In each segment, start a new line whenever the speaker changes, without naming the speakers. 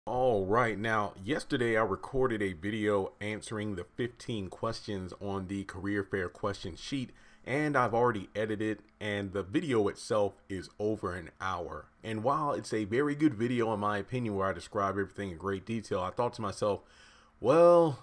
All right, now yesterday I recorded a video answering the 15 questions on the career fair question sheet, and I've already edited, and the video itself is over an hour. And while it's a very good video in my opinion where I describe everything in great detail, I thought to myself, well,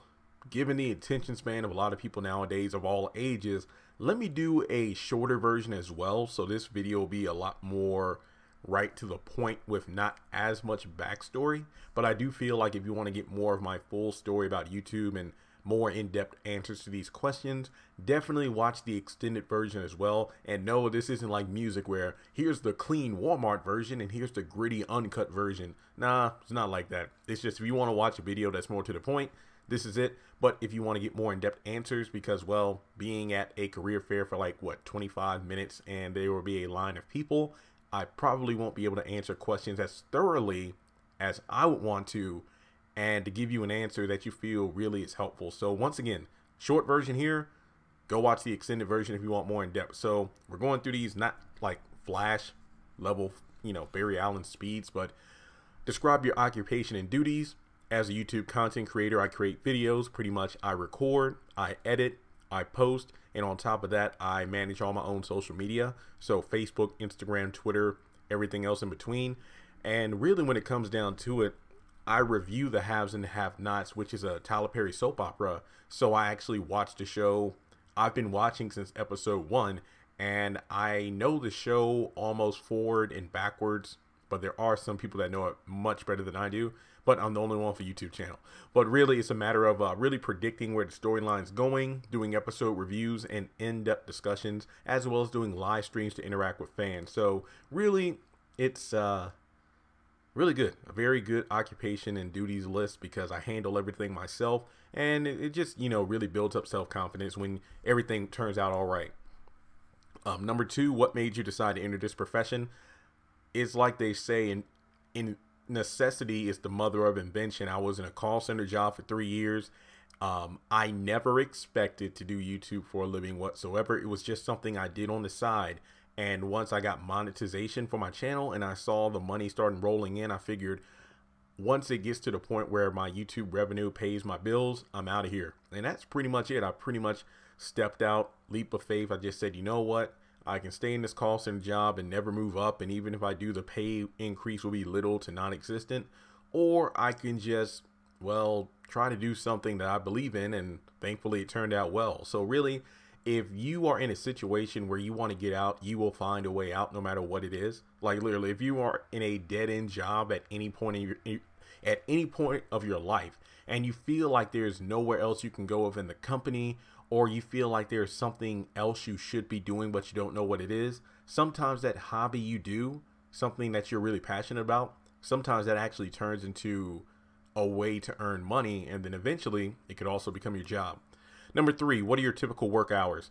given the attention span of a lot of people nowadays of all ages, let me do a shorter version as well. So this video will be a lot more right to the point with not as much backstory. But I do feel like if you want to get more of my full story about YouTube and more in-depth answers to these questions, definitely watch the extended version as well. And no, this isn't like music where here's the clean Walmart version and here's the gritty uncut version. Nah, it's not like that. It's just if you want to watch a video that's more to the point, this is it. But if you want to get more in-depth answers, because, well, being at a career fair for like, what, 25 minutes and there will be a line of people, I probably won't be able to answer questions as thoroughly as I would want to, and to give you an answer that you feel really is helpful. So once again, short version here, go watch the extended version if you want more in depth. So we're going through these not like flash level, Barry Allen speeds, but describe your occupation and duties. As a YouTube content creator, I create videos. Pretty much I record, I edit, I post, and on top of that, I manage all my own social media. So Facebook, Instagram, Twitter, everything else in between. And really when it comes down to it, I review the haves and the have-nots, which is a Tyler Perry soap opera. So I actually watched the show. I've been watching since episode 1, and I know the show almost forward and backwards, but there are some people that know it much better than I do. But I'm the only one for YouTube channel. But really, it's a matter of really predicting where the storyline's going, doing episode reviews and in-depth discussions, as well as doing live streams to interact with fans. So really, it's really good. A very good occupation and duties list because I handle everything myself. And it just, really builds up self-confidence when everything turns out all right. Number 2, what made you decide to enter this profession? It's like they say in necessity is the mother of invention. I was in a call center job for 3 years. I never expected to do YouTube for a living whatsoever. It was just something I did on the side. And once I got monetization for my channel and I saw the money starting rolling in, I figured once it gets to the point where my YouTube revenue pays my bills, I'm out of here. And that's pretty much it. I pretty much stepped out, leap of faith. I just said, you know what? I can stay in this call center job and never move up, and even if I do, the pay increase will be little to non-existent. Or I can just, well, try to do something that I believe in, and thankfully it turned out well. So really, if you are in a situation where you want to get out, you will find a way out no matter what it is. Like literally, if you are in a dead-end job at any point of your life, and you feel like there's nowhere else you can go within the company, or you feel like there's something else you should be doing but you don't know what it is, sometimes that hobby you do, something that you're really passionate about, sometimes that actually turns into a way to earn money, and then eventually it could also become your job. Number 3, what are your typical work hours?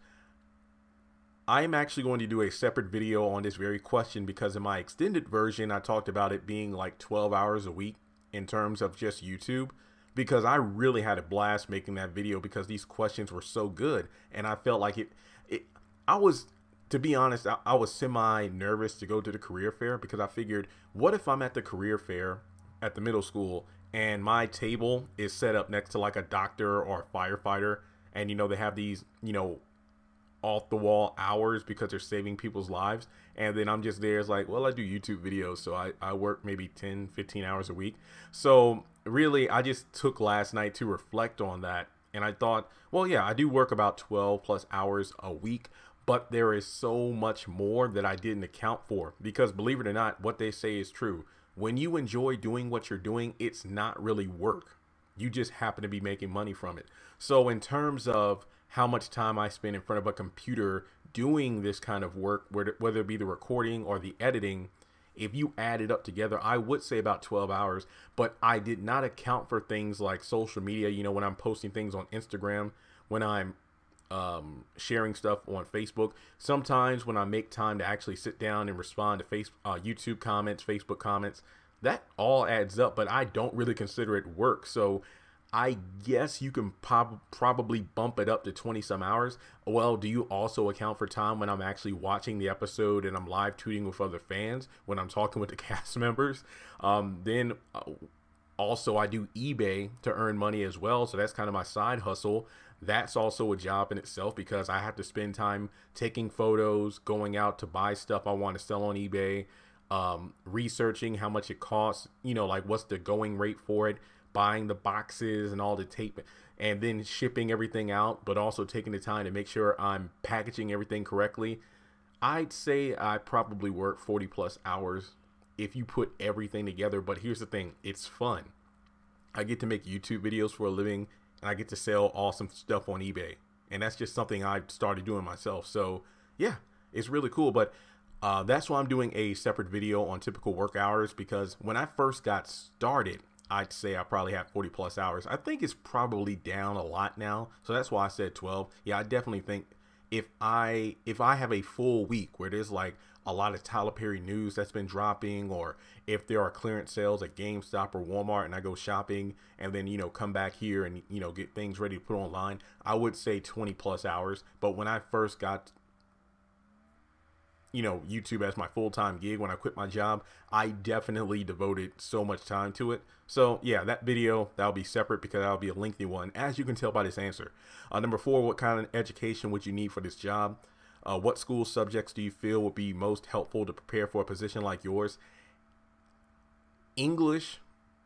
I'm actually going to do a separate video on this very question because in my extended version, I talked about it being like 12 hours a week in terms of just YouTube, because I really had a blast making that video because these questions were so good. And I felt like to be honest, I was semi nervous to go to the career fair because I figured, what if I'm at the career fair at the middle school and my table is set up next to like a doctor or a firefighter, and they have these, off the wall hours because they're saving people's lives, and then I'm just there. It's like, well, I do YouTube videos, so I work maybe 10-15 hours a week. So really, I just took last night to reflect on that, and I thought, well, yeah, I do work about 12 plus hours a week, but there is so much more that I didn't account for, because believe it or not, what they say is true. When you enjoy doing what you're doing, it's not really work. You just happen to be making money from it. So in terms of how much time I spend in front of a computer doing this kind of work, whether it be the recording or the editing, if you add it up together, I would say about 12 hours. But I did not account for things like social media, when I'm posting things on Instagram, when I'm sharing stuff on Facebook, sometimes when I make time to actually sit down and respond to YouTube comments, Facebook comments, that all adds up, but I don't really consider it work. So I guess you can probably bump it up to 20 some hours. Well, do you also account for time when I'm actually watching the episode and I'm live tweeting with other fans, when I'm talking with the cast members? Then Also, I do eBay to earn money as well. So that's kind of my side hustle. That's also a job in itself because I have to spend time taking photos, going out to buy stuff I want to sell on eBay, researching how much it costs, you know, like what's the going rate for it, buying the boxes and all the tape, and then shipping everything out, but also taking the time to make sure I'm packaging everything correctly. I'd say I probably work 40 plus hours if you put everything together. But here's the thing, it's fun. I get to make YouTube videos for a living, and I get to sell awesome stuff on eBay. And that's just something I started doing myself. So yeah, it's really cool. But that's why I'm doing a separate video on typical work hours, because when I first got started, I'd say I probably had 40 plus hours. I think it's probably down a lot now. So that's why I said 12. Yeah, I definitely think if I have a full week where there's like a lot of Tyler Perry news that's been dropping, or if there are clearance sales at GameStop or Walmart and I go shopping and then, you know, come back here and, you know, get things ready to put online, I would say 20 plus hours. But when I first got, you know, YouTube as my full-time gig, when I quit my job, I definitely devoted so much time to it. So yeah, that video, that'll be separate because that'll be a lengthy one, as you can tell by this answer. Number 4, what kind of education would you need for this job? What school subjects do you feel would be most helpful to prepare for a position like yours? English,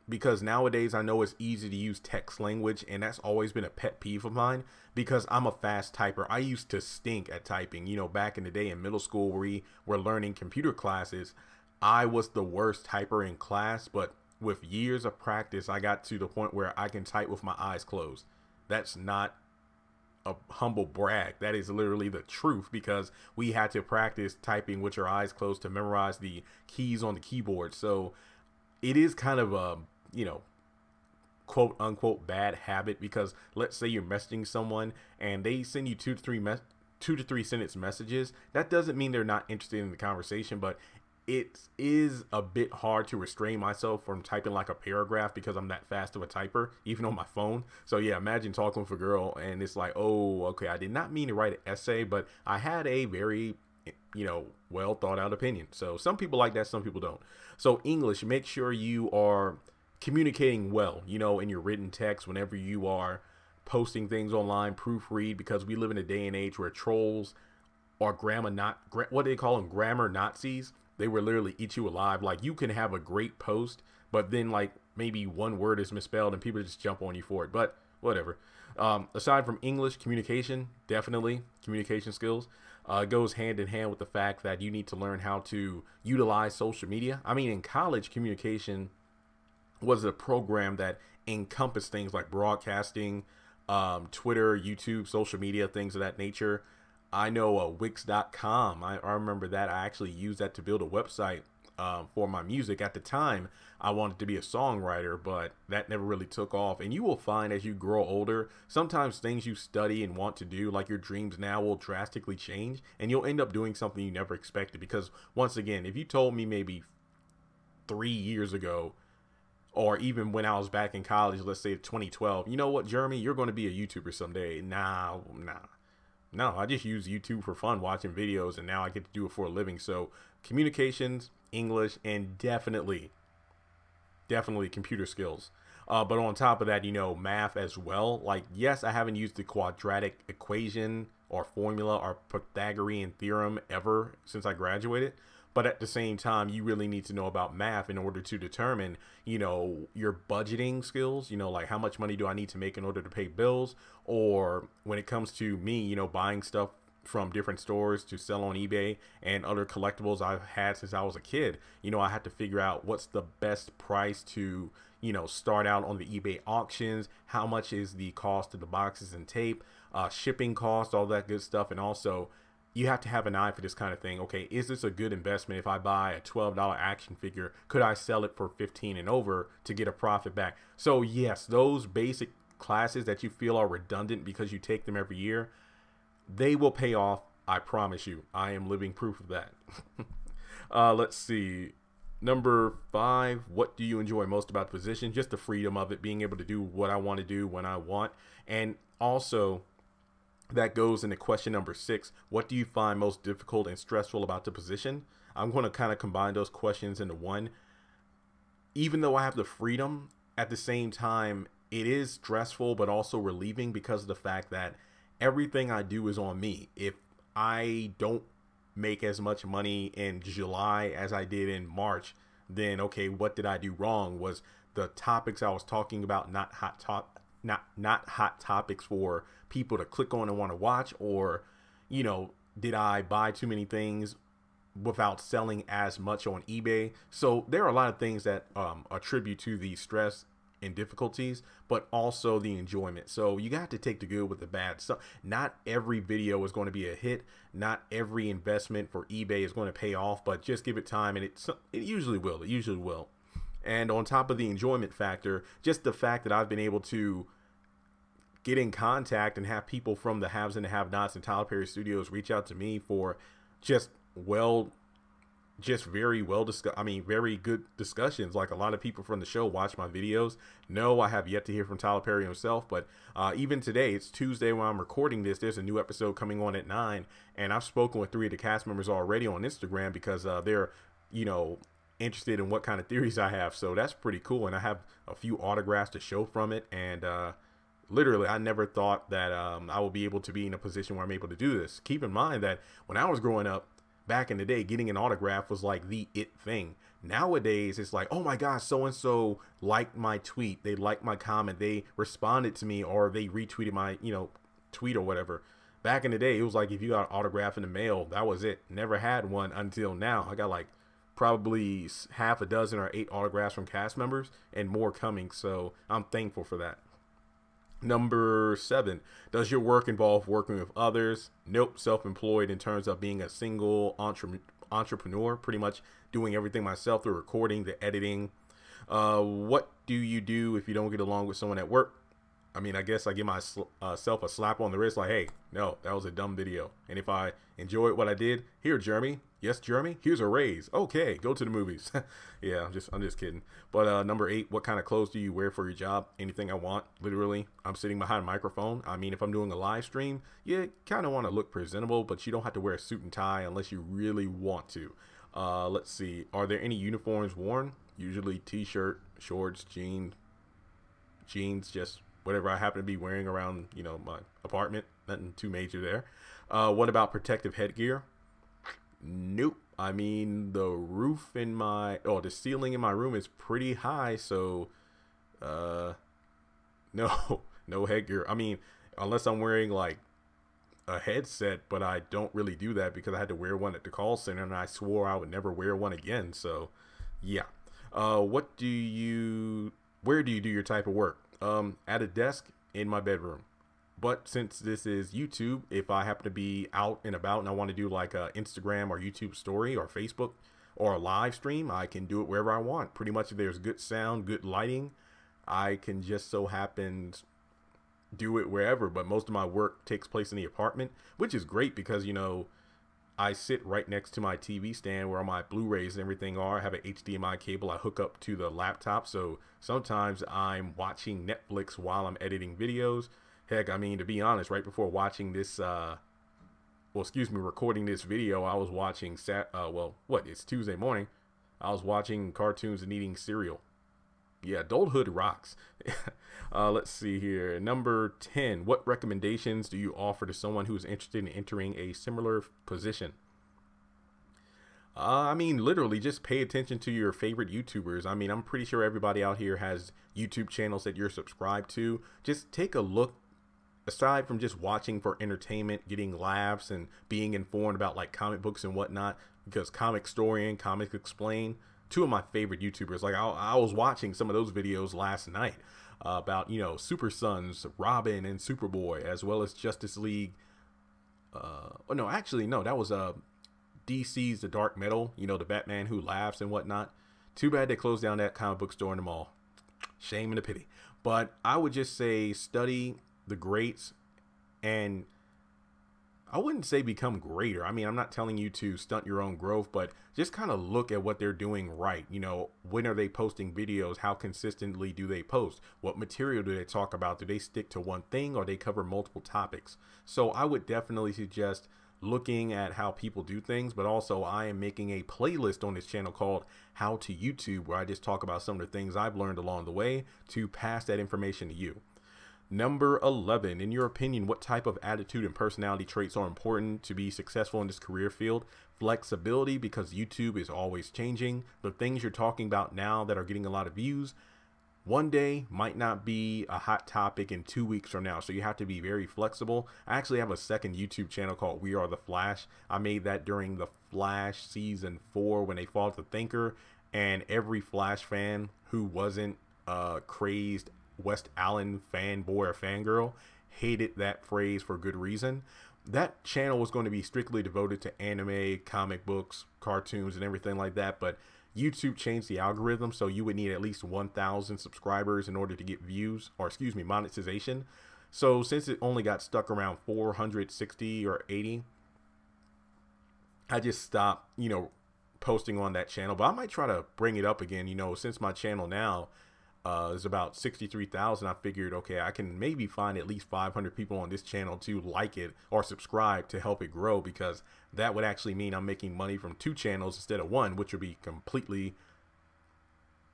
because nowadays I know it's easy to use text language, and that's always been a pet peeve of mine because I'm a fast typer. I used to stink at typing. You know, back in the day in middle school where we were learning computer classes, I was the worst typer in class, but with years of practice, I got to the point where I can type with my eyes closed. That's not a humble brag. That is literally the truth, because we had to practice typing with your eyes closed to memorize the keys on the keyboard. So it is kind of a, you know, quote unquote bad habit, because let's say you're messaging someone and they send you 2 to 3 sentence messages. That doesn't mean they're not interested in the conversation, but it is a bit hard to restrain myself from typing like a paragraph because I'm that fast of a typer, even on my phone. So yeah, imagine talking with a girl and it's like, oh, okay, I did not mean to write an essay, but I had a very, you know, well thought out opinion. So some people like that, some people don't. So English, make sure you are communicating well, you know, in your written text whenever you are posting things online. Proofread, because we live in a day and age where trolls are what do they call them, grammar Nazis. They will literally eat you alive. Like, you can have a great post, but then like maybe one word is misspelled and people just jump on you for it. But whatever. Aside from English, communication, definitely communication skills goes hand in hand with the fact that you need to learn how to utilize social media. I mean, in college, communication was a program that encompassed things like broadcasting, Twitter, YouTube, social media, things of that nature. I know Wix.com. I remember that. I actually used that to build a website for my music. At the time, I wanted to be a songwriter, but that never really took off. And you will find as you grow older, sometimes things you study and want to do, like your dreams now, will drastically change, and you'll end up doing something you never expected. Because once again, if you told me maybe 3 years ago, or even when I was back in college, let's say 2012, you know what, Jeremy, you're going to be a YouTuber someday. Nah. No, I just use YouTube for fun, watching videos, and now I get to do it for a living. So communications, English, and definitely computer skills. But on top of that, you know, math as well. Like, yes, I haven't used the quadratic equation or formula or Pythagorean theorem ever since I graduated. But at the same time, you really need to know about math in order to determine, you know, your budgeting skills, you know, like how much money do I need to make in order to pay bills? Or when it comes to me, you know, buying stuff from different stores to sell on eBay and other collectibles I've had since I was a kid, you know, I had to figure out what's the best price to, you know, start out on the eBay auctions. How much is the cost of the boxes and tape, shipping costs, all that good stuff. And also, you have to have an eye for this kind of thing. Okay, is this a good investment? If I buy a $12 action figure, could I sell it for $15 and over to get a profit back? So yes, those basic classes that you feel are redundant because you take them every year, they will pay off. I promise you. I am living proof of that. Let's see. Number 5, what do you enjoy most about the position? Just the freedom of it, being able to do what I want to do when I want. And also, that goes into question number 6. What do you find most difficult and stressful about the position? I'm going to kind of combine those questions into one. Even though I have the freedom, at the same time, it is stressful, but also relieving because of the fact that everything I do is on me. If I don't make as much money in July as I did in March, then okay, what did I do wrong? Was the topics I was talking about not not hot topics for people to click on and want to watch? Or, you know, did I buy too many things without selling as much on eBay? So there are a lot of things that attribute to the stress and difficulties, but also the enjoyment. So you got to take the good with the bad. So not every video is going to be a hit. Not every investment for eBay is going to pay off, but just give it time, and it usually will. It usually will. And on top of the enjoyment factor, just the fact that I've been able to get in contact and have people from the haves and the have-nots and Tyler Perry Studios reach out to me for just very very good discussions. Like, a lot of people from the show watch my videos. No, I have yet to hear from Tyler Perry himself, but even today, it's Tuesday when I'm recording this, there's a new episode coming on at 9, and I've spoken with 3 of the cast members already on Instagram because they're, you know, interested in what kind of theories I have. So that's pretty cool, and I have a few autographs to show from it. And literally, I never thought that I will be able to be in a position where I'm able to do this. Keep in mind that when I was growing up back in the day, getting an autograph was like the it thing. Nowadays, it's like, oh my gosh, so-and-so liked my tweet, they liked my comment, they responded to me, or they retweeted my, you know, tweet or whatever. Back in the day, it was like if you got an autograph in the mail, that was it. Never had one until now. I got like probably half a dozen or 8 autographs from cast members, and more coming. So I'm thankful for that. Number 7, does your work involve working with others? Nope. Self-employed in terms of being a single entrepreneur, pretty much doing everything myself, the recording, the editing. What do you do if you don't get along with someone at work? I mean, I guess I give myself a slap on the wrist, like, hey, no, that was a dumb video. And if I enjoyed what I did, here, Jeremy. Yes, Jeremy, here's a raise. Okay, go to the movies. Yeah, I'm just kidding. But number 8, what kind of clothes do you wear for your job? Anything I want, literally. I'm sitting behind a microphone. I mean, if I'm doing a live stream, you kind of want to look presentable, but you don't have to wear a suit and tie unless you really want to. Let's see. Are there any uniforms worn? Usually t-shirt, shorts, jeans, just whatever I happen to be wearing around, you know, my apartment. Nothing too major there. What about protective headgear? Nope. I mean, the ceiling in my room is pretty high, so no headgear. I mean, unless I'm wearing like a headset, but I don't really do that because I had to wear one at the call center, and I swore I would never wear one again. So yeah. Where do you do your type of work? At a desk in my bedroom. But since this is YouTube, if I happen to be out and about and I want to do like a Instagram or YouTube story or Facebook or a live stream, I can do it wherever I want. Pretty much if there's good sound, good lighting, I can just so happen do it wherever. But most of my work takes place in the apartment, which is great because, you know, I sit right next to my TV stand where my Blu-rays and everything are. I have an HDMI cable I hook up to the laptop. So sometimes I'm watching Netflix while I'm editing videos. Heck, I mean, to be honest, right before watching this, recording this video, I was watching, it's Tuesday morning. I was watching cartoons and eating cereal. Yeah, adulthood rocks. Let's see here. Number 10, what recommendations do you offer to someone who is interested in entering a similar position? I mean, literally just pay attention to your favorite YouTubers. I mean, I'm pretty sure everybody out here has YouTube channels that you're subscribed to. Just take a look. Aside from just watching for entertainment, getting laughs, and being informed about like comic books and whatnot, because Comic Story and Comic Explain, 2 of my favorite YouTubers. Like I was watching some of those videos last night about, you know, Super Sons, Robin, and Superboy, as well as Justice League. That was DC's The Dark Metal. You know, the Batman who laughs and whatnot. Too bad they closed down that comic book store in the mall. Shame and a pity. But I would just say study the greats, and I wouldn't say become greater. I mean, I'm not telling you to stunt your own growth, but just kind of look at what they're doing right. You know, when are they posting videos? How consistently do they post? What material do they talk about? Do they stick to one thing, or they cover multiple topics? So I would definitely suggest looking at how people do things, but also I am making a playlist on this channel called How to YouTube, where I just talk about some of the things I've learned along the way to pass that information to you. Number 11, in your opinion, what type of attitude and personality traits are important to be successful in this career field? Flexibility, because YouTube is always changing. The things you're talking about now that are getting a lot of views one day might not be a hot topic in 2 weeks from now. So you have to be very flexible. I actually have a second YouTube channel called We Are the Flash. I made that during the Flash season 4 when they fought the Thinker, and every Flash fan who wasn't crazed West Allen fanboy or fangirl hated that phrase for good reason. That channel was going to be strictly devoted to anime, comic books, cartoons, and everything like that, but YouTube changed the algorithm, so you would need at least 1,000 subscribers in order to get views, or excuse me, monetization. So since it only got stuck around 460 or 80, I just stopped, posting on that channel. But I might try to bring it up again, since my channel now is about 63,000. I figured, okay, I can maybe find at least 500 people on this channel to like it or subscribe to help it grow, because that would actually mean I'm making money from 2 channels instead of 1, which would be completely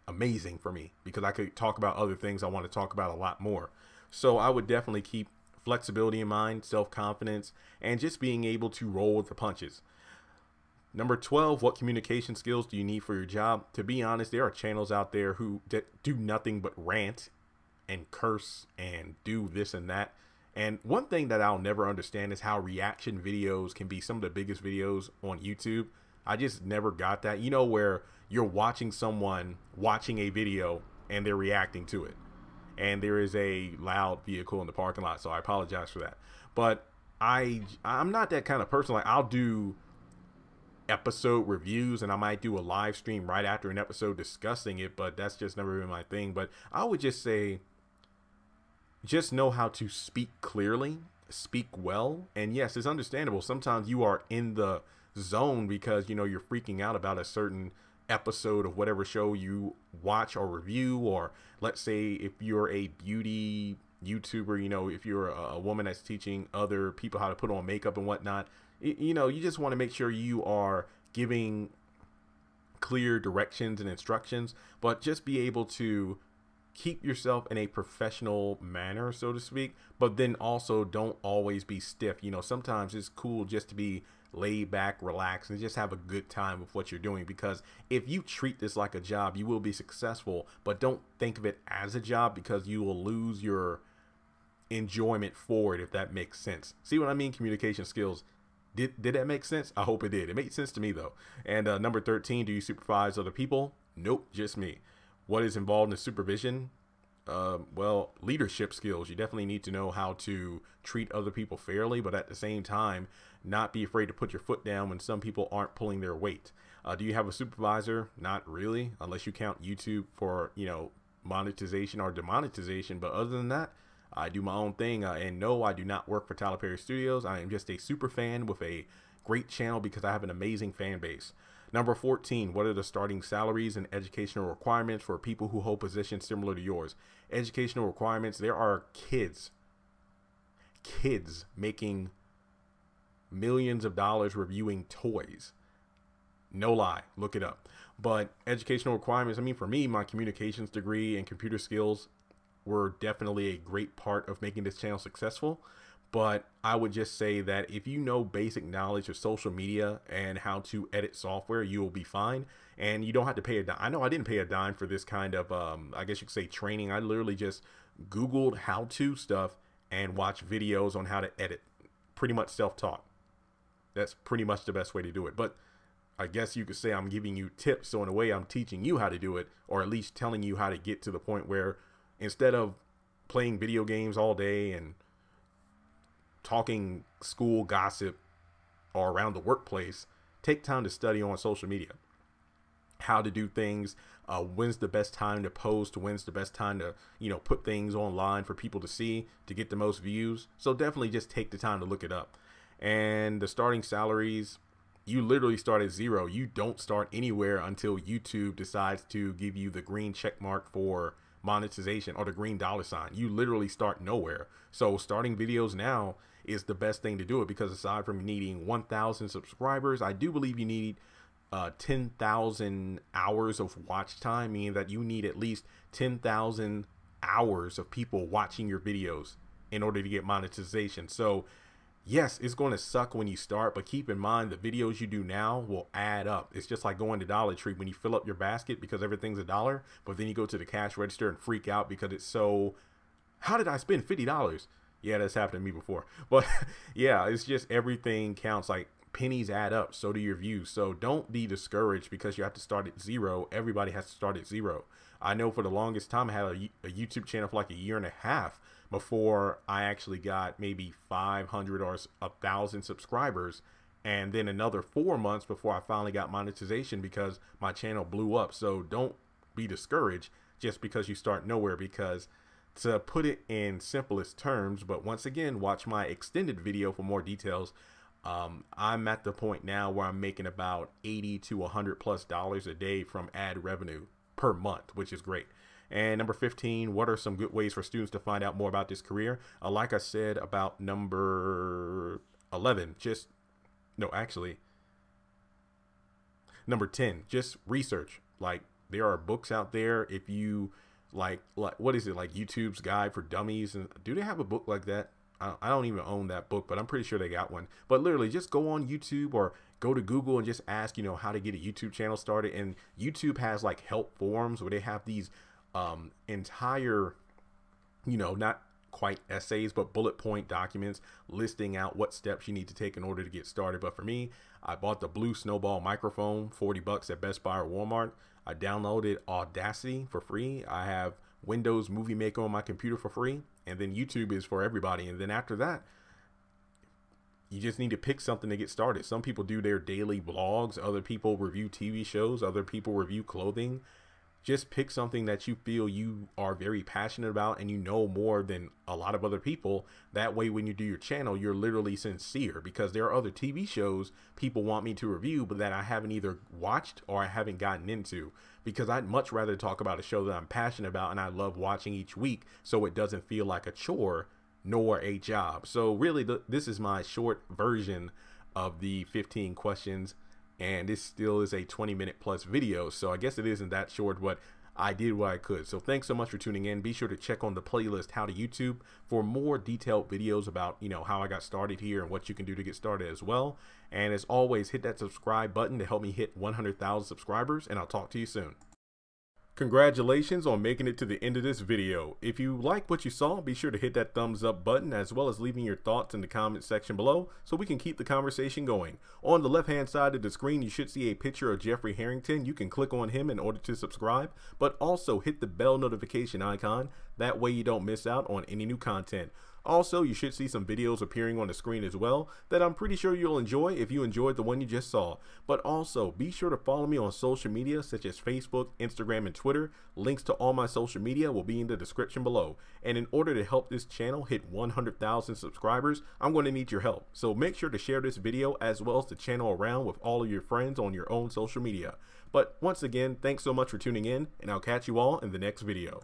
amazing for me, because I could talk about other things I want to talk about a lot more. So I would definitely keep flexibility in mind, self-confidence, and just being able to roll with the punches. Number 12, what communication skills do you need for your job? To be honest, there are channels out there who do nothing but rant and curse and do this and that. And one thing that I'll never understand is how reaction videos can be some of the biggest videos on YouTube. I just never got that, where you're watching someone watching a video and they're reacting to it. And there is a loud vehicle in the parking lot, so I apologize for that. But I'm not that kind of person. Like, I'll do episode reviews and I might do a live stream right after an episode discussing it, but that's just never been my thing. But I would just say, just know how to speak clearly, speak well. And yes, it's understandable. Sometimes you are in the zone because, you're freaking out about a certain episode of whatever show you watch or review. Or let's say if you're a beauty YouTuber, if you're a woman that's teaching other people how to put on makeup and whatnot, you just want to make sure you are giving clear directions and instructions, but just be able to keep yourself in a professional manner, so to speak, but then also don't always be stiff. Sometimes it's cool just to be laid back, relax, and just have a good time with what you're doing, because if you treat this like a job, you will be successful, but don't think of it as a job, because you will lose your enjoyment for it, if that makes sense. See what I mean? Communication skills. Did that make sense? I hope it did. It made sense to me, though. And number 13, do you supervise other people? Nope, just me. What is involved in supervision? Well, leadership skills. You definitely need to know how to treat other people fairly, but at the same time, not be afraid to put your foot down when some people aren't pulling their weight. Do you have a supervisor? Not really, unless you count YouTube for, monetization or demonetization. But other than that, I do my own thing, and no, I do not work for Tyler Perry Studios. I am just a super fan with a great channel because I have an amazing fan base. Number 14, what are the starting salaries and educational requirements for people who hold positions similar to yours? Educational requirements, there are kids making millions of dollars reviewing toys. No lie, look it up. But educational requirements, for me, my communications degree and computer skills were definitely a great part of making this channel successful. But I would just say that if you know basic knowledge of social media and how to edit software, you will be fine. And you don't have to pay a dime. I know I didn't pay a dime for this kind of, I guess you could say, training. I literally just Googled how-to stuff and watched videos on how to edit. Pretty much self-taught. That's pretty much the best way to do it. But I guess you could say I'm giving you tips. So in a way, I'm teaching you how to do it, or at least telling you how to get to the point where instead of playing video games all day and talking school gossip or around the workplace, take time to study on social media, how to do things, when's the best time to post, when's the best time to, put things online for people to see to get the most views. So definitely just take the time to look it up. And the starting salaries, you literally start at zero. You don't start anywhere until YouTube decides to give you the green check mark for monetization or the green dollar sign. You literally start nowhere. So starting videos now is the best thing to do it, because aside from needing 1,000 subscribers, I do believe you need 10,000 hours of watch time, meaning that you need at least 10,000 hours of people watching your videos in order to get monetization. So yes, it's going to suck when you start, but keep in mind the videos you do now will add up. It's just like going to Dollar Tree when you fill up your basket because everything's $1, but then you go to the cash register and freak out because it's so, how did I spend $50? Yeah, that's happened to me before. But yeah, it's just everything counts. Like pennies add up, so do your views. So don't be discouraged because you have to start at zero. Everybody has to start at zero. I know for the longest time I had a YouTube channel for like 1.5 years before I actually got maybe 500 or 1,000 subscribers, and then another 4 months before I finally got monetization because my channel blew up. So don't be discouraged just because you start nowhere, because to put it in simplest terms, but once again, watch my extended video for more details. I'm at the point now where I'm making about $80 to $100+ a day from ad revenue per month, which is great. And number 15, what are some good ways for students to find out more about this career? Like I said about number 11, number 10, just research. Like there are books out there. If you like what is it, like YouTube's Guide for Dummies, and do they have a book like that? I don't even own that book, but I'm pretty sure they got one. But literally just go on YouTube or go to Google and just ask, how to get a YouTube channel started. And YouTube has like help forums where they have these entire, not quite essays, but bullet point documents listing out what steps you need to take in order to get started. But for me, I bought the Blue Snowball microphone, $40 at Best Buy or Walmart. I downloaded Audacity for free. I have Windows Movie Maker on my computer for free. And then YouTube is for everybody. And then after that, you just need to pick something to get started. Some people do their daily vlogs. Other people review TV shows. Other people review clothing. Just pick something that you feel you are very passionate about and you know more than a lot of other people. That way, when you do your channel, you're literally sincere, because there are other TV shows people want me to review, but that I haven't either watched or I haven't gotten into, because I'd much rather talk about a show that I'm passionate about and I love watching each week, so it doesn't feel like a chore nor a job. So really, this is my short version of the 15 questions. And this still is a 20-minute plus video, so I guess it isn't that short, but I did what I could. So thanks so much for tuning in. Be sure to check on the playlist How to YouTube for more detailed videos about, how I got started here and what you can do to get started as well. And as always, hit that subscribe button to help me hit 100,000 subscribers, and I'll talk to you soon. Congratulations on making it to the end of this video. If you like what you saw, be sure to hit that thumbs up button, as well as leaving your thoughts in the comment section below so we can keep the conversation going. On the left hand side of the screen, you should see a picture of Jeffrey Harrington. You can click on him in order to subscribe, but also hit the bell notification icon. That way you don't miss out on any new content. Also, you should see some videos appearing on the screen as well that I'm pretty sure you'll enjoy if you enjoyed the one you just saw. But also, be sure to follow me on social media such as Facebook, Instagram, and Twitter. Links to all my social media will be in the description below. And in order to help this channel hit 100,000 subscribers, I'm going to need your help. So make sure to share this video as well as the channel around with all of your friends on your own social media. But once again, thanks so much for tuning in, and I'll catch you all in the next video.